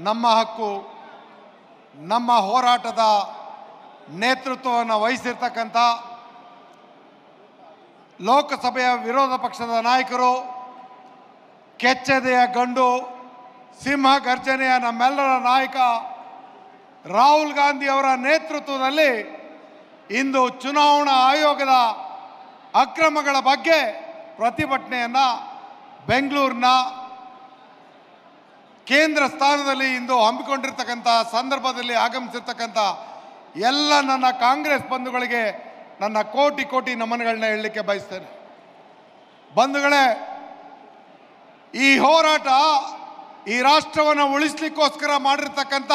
ನಮ್ಮ ಹಕ್ಕು, ನಮ್ಮ ಹೋರಾಟದ ನೇತೃತ್ವವನ್ನು ವಹಿಸಿರ್ತಕ್ಕಂಥ ಲೋಕಸಭೆಯ ವಿರೋಧ ಪಕ್ಷದ ನಾಯಕರು, ಕೆಚ್ಚೆದೆಯ ಗಂಡು, ಸಿಂಹ ಗರ್ಜನೆಯ ನಮ್ಮೆಲ್ಲರ ನಾಯಕ ರಾಹುಲ್ ಗಾಂಧಿ ಅವರ ನೇತೃತ್ವದಲ್ಲಿ ಇಂದು ಚುನಾವಣಾ ಆಯೋಗದ ಅಕ್ರಮಗಳ ಬಗ್ಗೆ ಪ್ರತಿಭಟನೆಯನ್ನು ಬೆಂಗಳೂರಿನ ಕೇಂದ್ರ ಸ್ಥಾನದಲ್ಲಿ ಇಂದು ಹಮ್ಮಿಕೊಂಡಿರ್ತಕ್ಕಂಥ ಸಂದರ್ಭದಲ್ಲಿ ಆಗಮಿಸಿರ್ತಕ್ಕಂಥ ಎಲ್ಲ ನನ್ನ ಕಾಂಗ್ರೆಸ್ ಬಂಧುಗಳಿಗೆ ನನ್ನ ಕೋಟಿ ಕೋಟಿ ನಮನಗಳನ್ನ ಹೇಳಲಿಕ್ಕೆ ಬಯಸ್ತೇನೆ. ಬಂಧುಗಳೇ, ಈ ಹೋರಾಟ ಈ ರಾಷ್ಟ್ರವನ್ನು ಉಳಿಸಲಿಕ್ಕೋಸ್ಕರ ಮಾಡಿರ್ತಕ್ಕಂಥ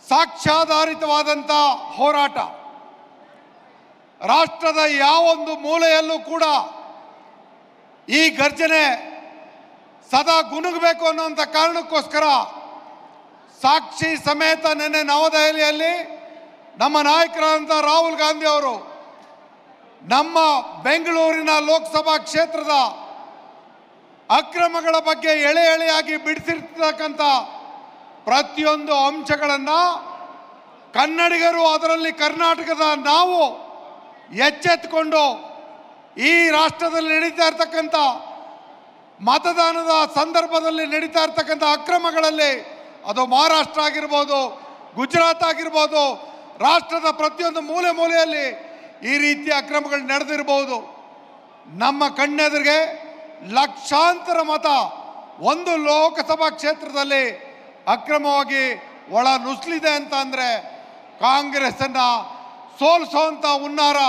ಸಾಕ್ಷ್ಯಾಧಾರಿತವಾದಂಥ ಹೋರಾಟ. ರಾಷ್ಟ್ರದ ಯಾವೊಂದು ಮೂಲೆಯಲ್ಲೂ ಕೂಡ ಈ ಗರ್ಜನೆ ಸದಾ ಗುನುಗಬೇಕು ಅನ್ನುವಂಥ ಕಾರಣಕ್ಕೋಸ್ಕರ ಸಾಕ್ಷಿ ಸಮೇತ ನಿನ್ನೆ ನವದೆಹಲಿಯಲ್ಲಿ ನಮ್ಮ ನಾಯಕರಾದಂಥ ರಾಹುಲ್ ಗಾಂಧಿ ಅವರು ನಮ್ಮ ಬೆಂಗಳೂರಿನ ಲೋಕಸಭಾ ಕ್ಷೇತ್ರದ ಅಕ್ರಮಗಳ ಬಗ್ಗೆ ಎಳೆ ಎಳೆಯಾಗಿ ಬಿಡಿಸಿರ್ತಕ್ಕಂಥ ಪ್ರತಿಯೊಂದು ಅಂಶಗಳನ್ನು ಕನ್ನಡಿಗರು, ಅದರಲ್ಲಿ ಕರ್ನಾಟಕದ ನಾವು ಎಚ್ಚೆತ್ತುಕೊಂಡು ಈ ರಾಷ್ಟ್ರದಲ್ಲಿ ನಡೀತಾ ಇರ್ತಕ್ಕಂಥ ಮತದಾನದ ಸಂದರ್ಭದಲ್ಲಿ ನಡೀತಾ ಇರ್ತಕ್ಕಂಥ ಅಕ್ರಮಗಳಲ್ಲಿ, ಅದು ಮಹಾರಾಷ್ಟ್ರ ಆಗಿರ್ಬೋದು, ಗುಜರಾತ್ ಆಗಿರ್ಬೋದು, ರಾಷ್ಟ್ರದ ಪ್ರತಿಯೊಂದು ಮೂಲೆ ಮೂಲೆಯಲ್ಲಿ ಈ ರೀತಿಯ ಅಕ್ರಮಗಳು ನಡೆದಿರ್ಬೋದು. ನಮ್ಮ ಕಣ್ಣೆದುರಿಗೆ ಲಕ್ಷಾಂತರ ಮತ ಒಂದು ಲೋಕಸಭಾ ಕ್ಷೇತ್ರದಲ್ಲಿ ಅಕ್ರಮವಾಗಿ ಒಳ ನುಸುಳಿದೆ ಅಂತ ಅಂದರೆ ಕಾಂಗ್ರೆಸ್ಸನ್ನು ಸೋಲಿಸುವಂಥ ಹುನ್ನಾರ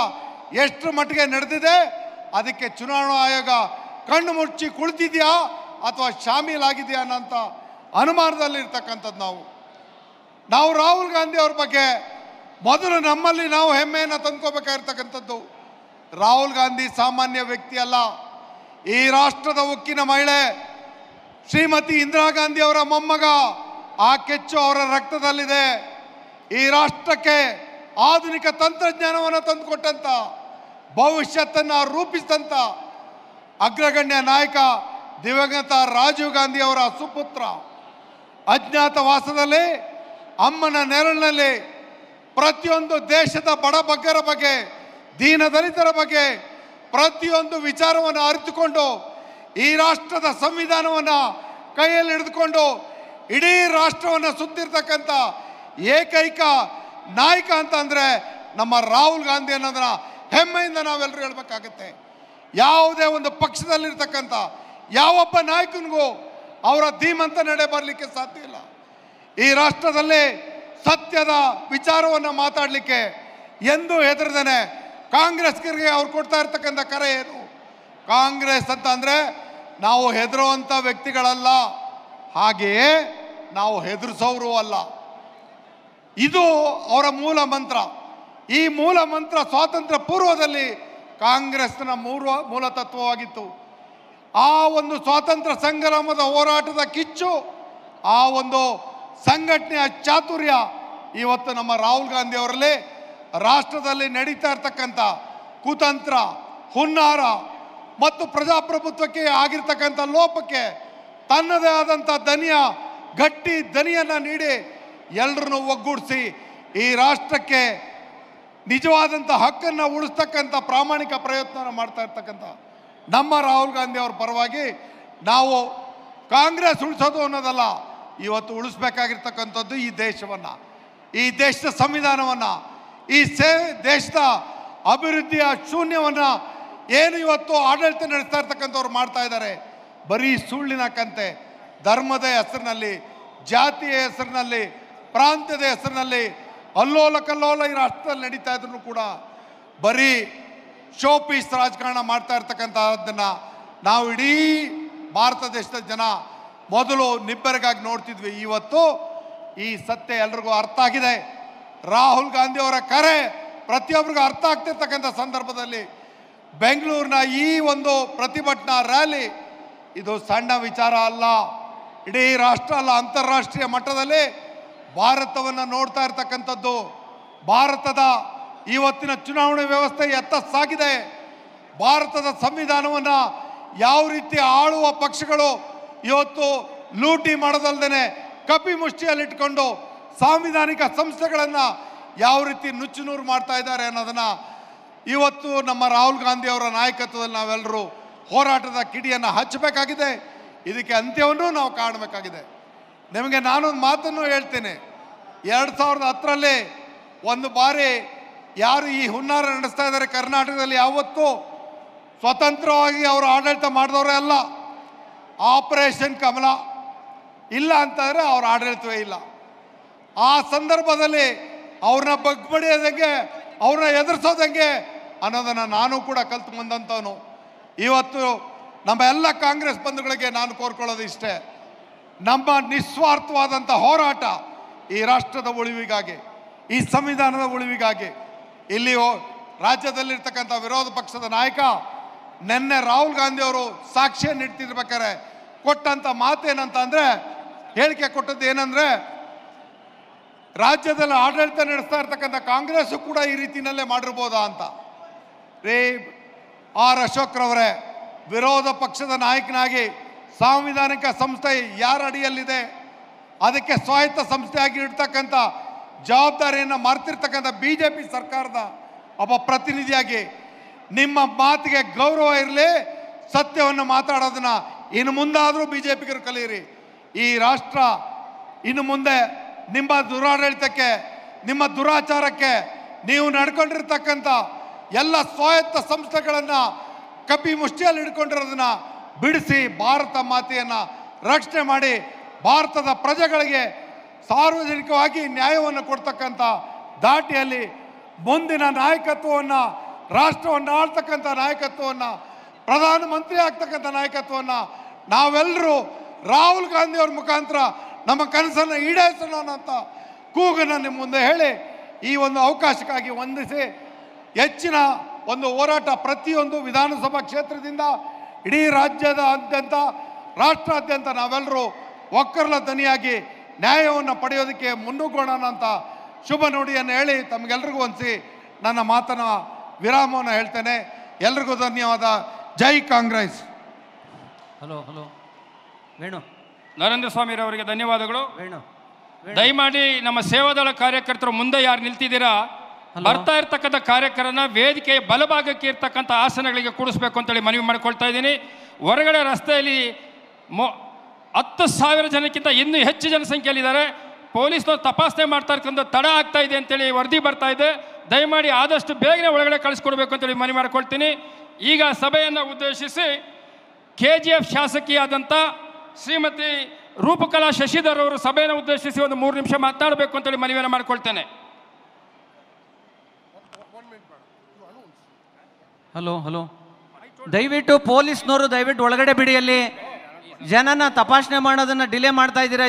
ಎಷ್ಟು ಮಟ್ಟಿಗೆ ನಡೆದಿದೆ, ಅದಕ್ಕೆ ಚುನಾವಣಾ ಆಯೋಗ ಕಣ್ಣು ಮುಚ್ಚಿ ಕುಳಿತಿದೆಯಾ ಅಥವಾ ಶಾಮೀಲಾಗಿದೆಯಾ ಅನ್ನೋಂಥ ಅನುಮಾನದಲ್ಲಿರ್ತಕ್ಕಂಥದ್ದು. ನಾವು ರಾಹುಲ್ ಗಾಂಧಿ ಅವ್ರ ಬಗ್ಗೆ ಮೊದಲು ನಮ್ಮಲ್ಲಿ ನಾವು ಹೆಮ್ಮೆಯನ್ನು ತಂದ್ಕೋಬೇಕಾಗಿರ್ತಕ್ಕಂಥದ್ದು. ರಾಹುಲ್ ಗಾಂಧಿ ಸಾಮಾನ್ಯ ವ್ಯಕ್ತಿ ಅಲ್ಲ. ಈ ರಾಷ್ಟ್ರದ ಉಕ್ಕಿನ ಮಹಿಳೆ ಶ್ರೀಮತಿ ಇಂದಿರಾ ಗಾಂಧಿ ಅವರ ಮೊಮ್ಮಗ. ಆ ಕೆಚ್ಚು ಅವರ ರಕ್ತದಲ್ಲಿದೆ. ಈ ರಾಷ್ಟ್ರಕ್ಕೆ ಆಧುನಿಕ ತಂತ್ರಜ್ಞಾನವನ್ನು ತಂದುಕೊಟ್ಟಂಥ, ಭವಿಷ್ಯತ್ತನ್ನು ರೂಪಿಸಿದಂಥ ಅಗ್ರಗಣ್ಯ ನಾಯಕ ದಿವಂಗತ ರಾಜೀವ್ ಗಾಂಧಿ ಅವರ ಸುಪುತ್ರ. ಅಜ್ಞಾತವಾಸದಲ್ಲಿ ಅಮ್ಮನ ನೆರಳಿನಲ್ಲಿ ಪ್ರತಿಯೊಂದು ದೇಶದ ಬಡಬಗ್ಗರ ಬಗ್ಗೆ, ದೀನದಲಿತರ ಬಗ್ಗೆ ಪ್ರತಿಯೊಂದು ವಿಚಾರವನ್ನು ಅರಿತುಕೊಂಡು ಈ ರಾಷ್ಟ್ರದ ಸಂವಿಧಾನವನ್ನು ಕೈಯಲ್ಲಿ ಹಿಡಿದುಕೊಂಡು ಇಡೀ ರಾಷ್ಟ್ರವನ್ನು ಸುತ್ತಿರ್ತಕ್ಕಂಥ ಏಕೈಕ ನಾಯಕ ಅಂತಂದರೆ ನಮ್ಮ ರಾಹುಲ್ ಗಾಂಧಿ ಅನ್ನೋದನ್ನ ಹೆಮ್ಮೆಯಿಂದ ನಾವೆಲ್ಲರೂ ಹೇಳಬೇಕಾಗತ್ತೆ. ಯಾವುದೇ ಒಂದು ಪಕ್ಷದಲ್ಲಿರ್ತಕ್ಕಂಥ ಯಾವೊಬ್ಬ ನಾಯಕನಿಗೂ ಅವರ ಧೀಮಂತ ನಡೆ ಬರಲಿಕ್ಕೆ ಸಾಧ್ಯ ಇಲ್ಲ. ಈ ರಾಷ್ಟ್ರದಲ್ಲಿ ಸತ್ಯದ ವಿಚಾರವನ್ನು ಮಾತಾಡಲಿಕ್ಕೆ ಎಂದೂ ಹೆದರದೇನೆ ಕಾಂಗ್ರೆಸ್ಗರಿಗೆ ಅವ್ರು ಕೊಡ್ತಾ ಇರ್ತಕ್ಕಂಥ ಕರೆ ಏನು? ಕಾಂಗ್ರೆಸ್ ಅಂತ ಅಂದರೆ ನಾವು ಹೆದರುವಂಥ ವ್ಯಕ್ತಿಗಳಲ್ಲ, ಹಾಗೆಯೇ ನಾವು ಹೆದರಿಸೋರು ಅಲ್ಲ. ಇದು ಅವರ ಮೂಲ ಮಂತ್ರ. ಈ ಮೂಲ ಮಂತ್ರ ಸ್ವಾತಂತ್ರ್ಯ ಪೂರ್ವದಲ್ಲಿ ಕಾಂಗ್ರೆಸ್ನ ಮೂಲ ತತ್ವವಾಗಿತ್ತು. ಆ ಒಂದು ಸ್ವಾತಂತ್ರ್ಯ ಸಂಗ್ರಾಮದ ಹೋರಾಟದ ಕಿಚ್ಚು, ಆ ಒಂದು ಸಂಘಟನೆಯ ಚಾತುರ್ಯ ಇವತ್ತು ನಮ್ಮ ರಾಹುಲ್ ಗಾಂಧಿ ಅವರಲ್ಲಿ ರಾಷ್ಟ್ರದಲ್ಲಿ ನಡೀತಾ ಇರ್ತಕ್ಕಂಥ ಕುತಂತ್ರ, ಹುನ್ನಾರ ಮತ್ತು ಪ್ರಜಾಪ್ರಭುತ್ವಕ್ಕೆ ಆಗಿರ್ತಕ್ಕಂಥ ಲೋಪಕ್ಕೆ ತನ್ನದೇ ಆದಂಥ ಗಟ್ಟಿ ದನಿಯನ್ನು ನೀಡಿ ಎಲ್ಲರನ್ನು ಒಗ್ಗೂಡಿಸಿ ಈ ರಾಷ್ಟ್ರಕ್ಕೆ ನಿಜವಾದಂಥ ಹಕ್ಕನ್ನು ಉಳಿಸ್ತಕ್ಕಂಥ ಪ್ರಾಮಾಣಿಕ ಪ್ರಯತ್ನ ಮಾಡ್ತಾ ಇರ್ತಕ್ಕಂಥ ನಮ್ಮ ರಾಹುಲ್ ಗಾಂಧಿ ಅವ್ರ ಪರವಾಗಿ ನಾವು ಕಾಂಗ್ರೆಸ್ ಉಳಿಸೋದು ಅನ್ನೋದಲ್ಲ, ಇವತ್ತು ಉಳಿಸ್ಬೇಕಾಗಿರ್ತಕ್ಕಂಥದ್ದು ಈ ದೇಶವನ್ನು, ಈ ದೇಶದ ಸಂವಿಧಾನವನ್ನು, ಈ ದೇಶದ ಅಭಿವೃದ್ಧಿಯ ಶೂನ್ಯವನ್ನು ಏನು ಇವತ್ತು ಆಡಳಿತ ನಡೆಸ್ತಾ ಇರ್ತಕ್ಕಂಥವ್ರು ಮಾಡ್ತಾ ಇದ್ದಾರೆ. ಬರೀ ಸುಳ್ಳಿನ ಕಂತೆ, ಧರ್ಮದ ಹೆಸರಿನಲ್ಲಿ, ಜಾತಿಯ ಹೆಸರಿನಲ್ಲಿ, ಪ್ರಾಂತ್ಯದ ಹೆಸರಿನಲ್ಲಿ ಅಲ್ಲೋಲ ಕಲ್ಲೋಲ ಈ ರಾಷ್ಟ್ರದಲ್ಲಿ ನಡೀತಾ ಇದ್ರು ಕೂಡ ಬರೀ ಶೋಪೀಸ್ ರಾಜಕಾರಣ ಮಾಡ್ತಾ ಇರ್ತಕ್ಕಂಥದ್ದನ್ನು ನಾವು ಇಡೀ ಭಾರತ ದೇಶದ ಜನ ಮೊದಲು ನಿಬ್ಬೆರಗಾಗಿ ನೋಡ್ತಿದ್ವಿ. ಇವತ್ತು ಈ ಸತ್ಯ ಎಲ್ರಿಗೂ ಅರ್ಥ ಆಗಿದೆ. ರಾಹುಲ್ ಗಾಂಧಿ ಅವರ ಕರೆ ಪ್ರತಿಯೊಬ್ಬರಿಗೂ ಅರ್ಥ ಆಗ್ತಿರ್ತಕ್ಕಂಥ ಸಂದರ್ಭದಲ್ಲಿ ಬೆಂಗಳೂರಿನ ಈ ಒಂದು ಪ್ರತಿಭಟನಾ ರ್ಯಾಲಿ ಇದು ಸಣ್ಣ ವಿಚಾರ ಅಲ್ಲ. ಇಡೀ ರಾಷ್ಟ್ರ ಅಲ್ಲ, ಅಂತಾರಾಷ್ಟ್ರೀಯ ಮಟ್ಟದಲ್ಲಿ ಭಾರತವನ್ನು ನೋಡ್ತಾ ಇರ್ತಕ್ಕಂಥದ್ದು. ಭಾರತದ ಇವತ್ತಿನ ಚುನಾವಣೆ ವ್ಯವಸ್ಥೆ ಎತ್ತ ಸಾಗಿದೆ, ಭಾರತದ ಸಂವಿಧಾನವನ್ನು ಯಾವ ರೀತಿ ಆಳುವ ಪಕ್ಷಗಳು ಇವತ್ತು ಲೂಟಿ ಮಾಡೋದಲ್ದೇ ಕಪಿ ಮುಷ್ಟಿಯಲ್ಲಿಟ್ಕೊಂಡು ಸಾಂವಿಧಾನಿಕ ಸಂಸ್ಥೆಗಳನ್ನು ಯಾವ ರೀತಿ ನುಚ್ಚುನೂರು ಮಾಡ್ತಾ ಇದ್ದಾರೆ ಅನ್ನೋದನ್ನು ಇವತ್ತು ನಮ್ಮ ರಾಹುಲ್ ಗಾಂಧಿ ಅವರ ನಾಯಕತ್ವದಲ್ಲಿ ನಾವೆಲ್ಲರೂ ಹೋರಾಟದ ಕಿಡಿಯನ್ನು ಹಚ್ಚಬೇಕಾಗಿದೆ. ಇದಕ್ಕೆ ಅಂತ್ಯವನ್ನು ನಾವು ಕಾಣಬೇಕಾಗಿದೆ. ನಿಮಗೆ ನಾನೊಂದು ಮಾತನ್ನು ಹೇಳ್ತೇನೆ. 2010ರಲ್ಲಿ ಒಂದು ಬಾರಿ ಯಾರು ಈ ಹುನ್ನಾರ ನಡೆಸ್ತಾ ಇದ್ದಾರೆ ಕರ್ನಾಟಕದಲ್ಲಿ, ಯಾವತ್ತೂ ಸ್ವತಂತ್ರವಾಗಿ ಅವರು ಆಡಳಿತ ಮಾಡಿದವರೇ ಅಲ್ಲ. ಆಪರೇಷನ್ ಕಮಲ ಇಲ್ಲ ಅಂತಂದರೆ ಅವ್ರ ಆಡಳಿತವೇ ಇಲ್ಲ. ಆ ಸಂದರ್ಭದಲ್ಲಿ ಅವ್ರನ್ನ ಬಗ್ಬಡಿಯೋದಂಗೆ, ಅವ್ರನ್ನ ಎದುರಿಸೋದಂಗೆ ಅನ್ನೋದನ್ನು ನಾನು ಕೂಡ ಕಲ್ತು ಬಂದಂಥವನು. ಇವತ್ತು ನಮ್ಮ ಎಲ್ಲ ಕಾಂಗ್ರೆಸ್ ಬಂಧುಗಳಿಗೆ ನಾನು ಕೋರ್ಕೊಳ್ಳೋದು ಇಷ್ಟೇ, ನಮ್ಮ ನಿಸ್ವಾರ್ಥವಾದಂಥ ಹೋರಾಟ ಈ ರಾಷ್ಟ್ರದ ಉಳಿವಿಗಾಗಿ, ಈ ಸಂವಿಧಾನದ ಉಳಿವಿಗಾಗಿ. ಇಲ್ಲಿ ರಾಜ್ಯದಲ್ಲಿರ್ತಕ್ಕಂಥ ವಿರೋಧ ಪಕ್ಷದ ನಾಯಕ ನಿನ್ನೆ ರಾಹುಲ್ ಗಾಂಧಿ ಅವರು ಸಾಕ್ಷಿಯನ್ನು ಇಡ್ತಿರ್ಬೇಕಾರೆ ಕೊಟ್ಟಂಥ ಮಾತೇನಂತ ಅಂದರೆ, ಹೇಳಿಕೆ ಕೊಟ್ಟದ್ದು ಏನಂದರೆ, ರಾಜ್ಯದಲ್ಲಿ ಆಡಳಿತ ನಡೆಸ್ತಾ ಇರ್ತಕ್ಕಂಥ ಕಾಂಗ್ರೆಸ್ಸು ಕೂಡ ಈ ರೀತಿಯಲ್ಲೇ ಮಾಡಿರ್ಬೋದಾ ಅಂತ. ರೇ ಆರ್ ಅಶೋಕ್ರವರೇ, ವಿರೋಧ ಪಕ್ಷದ ನಾಯಕನಾಗಿ ಸಾಂವಿಧಾನಿಕ ಸಂಸ್ಥೆ ಯಾರ ಅಡಿಯಲ್ಲಿದೆ, ಅದಕ್ಕೆ ಸ್ವಾಯತ್ತ ಸಂಸ್ಥೆಯಾಗಿ ಇಡ್ತಕ್ಕಂಥ ಜವಾಬ್ದಾರಿಯನ್ನು ಮರೆತಿರ್ತಕ್ಕಂಥ BJP ಸರ್ಕಾರದ ಒಬ್ಬ ಪ್ರತಿನಿಧಿಯಾಗಿ ನಿಮ್ಮ ಮಾತಿಗೆ ಗೌರವ ಇರಲಿ, ಸತ್ಯವನ್ನು ಮಾತಾಡೋದನ್ನು ಇನ್ನು ಮುಂದಾದರೂ BJPಗರು ಕಲಿಯಿರಿ. ಈ ರಾಷ್ಟ್ರ ಇನ್ನು ಮುಂದೆ ನಿಮ್ಮ ದುರಾಡಳಿತಕ್ಕೆ, ನಿಮ್ಮ ದುರಾಚಾರಕ್ಕೆ, ನೀವು ನಡ್ಕೊಂಡಿರ್ತಕ್ಕಂಥ ಎಲ್ಲ ಸ್ವಾಯತ್ತ ಸಂಸ್ಥೆಗಳನ್ನು ಕಪಿ ಮುಷ್ಟಿಯಲ್ಲಿ ಹಿಡ್ಕೊಂಡಿರೋದನ್ನ ಬಿಡಿಸಿ ಭಾರತ ಮಾತೆಯನ್ನು ರಕ್ಷಣೆ ಮಾಡಿ ಭಾರತದ ಪ್ರಜೆಗಳಿಗೆ ಸಾರ್ವಜನಿಕವಾಗಿ ನ್ಯಾಯವನ್ನು ಕೊಡ್ತಕ್ಕಂಥ ದಾಟಿಯಲ್ಲಿ ಮುಂದಿನ ನಾಯಕತ್ವವನ್ನು, ರಾಷ್ಟ್ರವನ್ನು ಆಳ್ತಕ್ಕಂಥ ನಾಯಕತ್ವವನ್ನು, ಪ್ರಧಾನಮಂತ್ರಿ ಆಗ್ತಕ್ಕಂಥ ನಾಯಕತ್ವವನ್ನು ನಾವೆಲ್ಲರೂ ರಾಹುಲ್ ಗಾಂಧಿ ಅವ್ರ ಮುಖಾಂತರ ನಮ್ಮ ಕನಸನ್ನು ಈಡೇರಿಸೋಣ ಅಂತ ಕೂಗನ್ನು ನಿಮ್ಮ ಮುಂದೆ ಹೇಳಿ ಈ ಒಂದು ಅವಕಾಶಕ್ಕಾಗಿ ವಂದಿಸಿ, ಹೆಚ್ಚಿನ ಒಂದು ಹೋರಾಟ ಪ್ರತಿಯೊಂದು ವಿಧಾನಸಭಾ ಕ್ಷೇತ್ರದಿಂದ ಇಡೀ ರಾಜ್ಯದಾದ್ಯಂತ, ರಾಷ್ಟ್ರಾದ್ಯಂತ ನಾವೆಲ್ಲರೂ ಒಕ್ಕರ್ಲ ಧ್ವನಿಯಾಗಿ ನ್ಯಾಯವನ್ನು ಪಡೆಯೋದಕ್ಕೆ ಮುನ್ನುಗ್ಗೋಣ ಅಂತ ಶುಭ ನುಡಿಯನ್ನು ಹೇಳಿ ತಮಗೆಲ್ರಿಗೂ ಹೊಂದಿಸಿ ನನ್ನ ಮಾತನ್ನು ವಿರಾಮವನ್ನು ಹೇಳ್ತೇನೆ. ಎಲ್ರಿಗೂ ಧನ್ಯವಾದ. ಜೈ ಕಾಂಗ್ರೆಸ್. Hello hello Venu. ನರೇಂದ್ರ ಸ್ವಾಮಿರವರಿಗೆ ಧನ್ಯವಾದಗಳು. ವೇಣು, ದಯಮಾಡಿ ನಮ್ಮ ಸೇವಾದಳ ಕಾರ್ಯಕರ್ತರು ಮುಂದೆ ಯಾರು ನಿಲ್ತಿದ್ದೀರಾ, ಬರ್ತಾ ಇರ್ತಕ್ಕಂಥ ಕಾರ್ಯಕರನ ವೇದಿಕೆಯ ಬಲಭಾಗಕ್ಕೆ ಇರ್ತಕ್ಕಂಥ ಆಸನಗಳಿಗೆ ಕೂಡಿಸ್ಬೇಕು ಅಂತೇಳಿ ಮನವಿ ಮಾಡಿಕೊಳ್ತಾ ಇದ್ದೀನಿ. ಹೊರಗಡೆ ರಸ್ತೆಯಲ್ಲಿ 10,000 ಜನಕ್ಕಿಂತ ಇನ್ನೂ ಹೆಚ್ಚು ಜನಸಂಖ್ಯೆಯಲ್ಲಿದ್ದಾರೆ. ಪೊಲೀಸ್ನವ್ರು ತಪಾಸಣೆ ಮಾಡ್ತಾ ಇರ್ತಕ್ಕಂಥ ತಡ ಆಗ್ತಾ ಇದೆ ಅಂತೇಳಿ ವರದಿ ಬರ್ತಾ ಇದೆ. ದಯಮಾಡಿ ಆದಷ್ಟು ಬೇಗನೆ ಒಳಗಡೆ ಕಳಿಸ್ಕೊಡ್ಬೇಕು ಅಂತೇಳಿ ಮನವಿ ಮಾಡಿಕೊಳ್ತೀನಿ. ಈಗ ಸಭೆಯನ್ನು ಉದ್ದೇಶಿಸಿ KGF ಶಾಸಕಿಯಾದಂಥ ಶ್ರೀಮತಿ ರೂಪಕಲಾ ಶಶಿಧರ್ ಅವರು ಸಭೆಯನ್ನು ಉದ್ದೇಶಿಸಿ ಒಂದು 3 ನಿಮಿಷ ಮಾತನಾಡಬೇಕು ಅಂತೇಳಿ ಮನವಿಯನ್ನು ಮಾಡಿಕೊಳ್ತೇನೆ. ಹಲೋ ಹಲೋ ದಯವಿಟ್ಟು ಪೊಲೀಸ್ನವರು ದಯವಿಟ್ಟು ಒಳಗಡೆ ಬಿಡಿ. ಅಲ್ಲಿ ಜನನ ತಪಾಸಣೆ ಮಾಡೋದನ್ನು ಡಿಲೇ ಮಾಡ್ತಾ ಇದ್ದೀರಾ.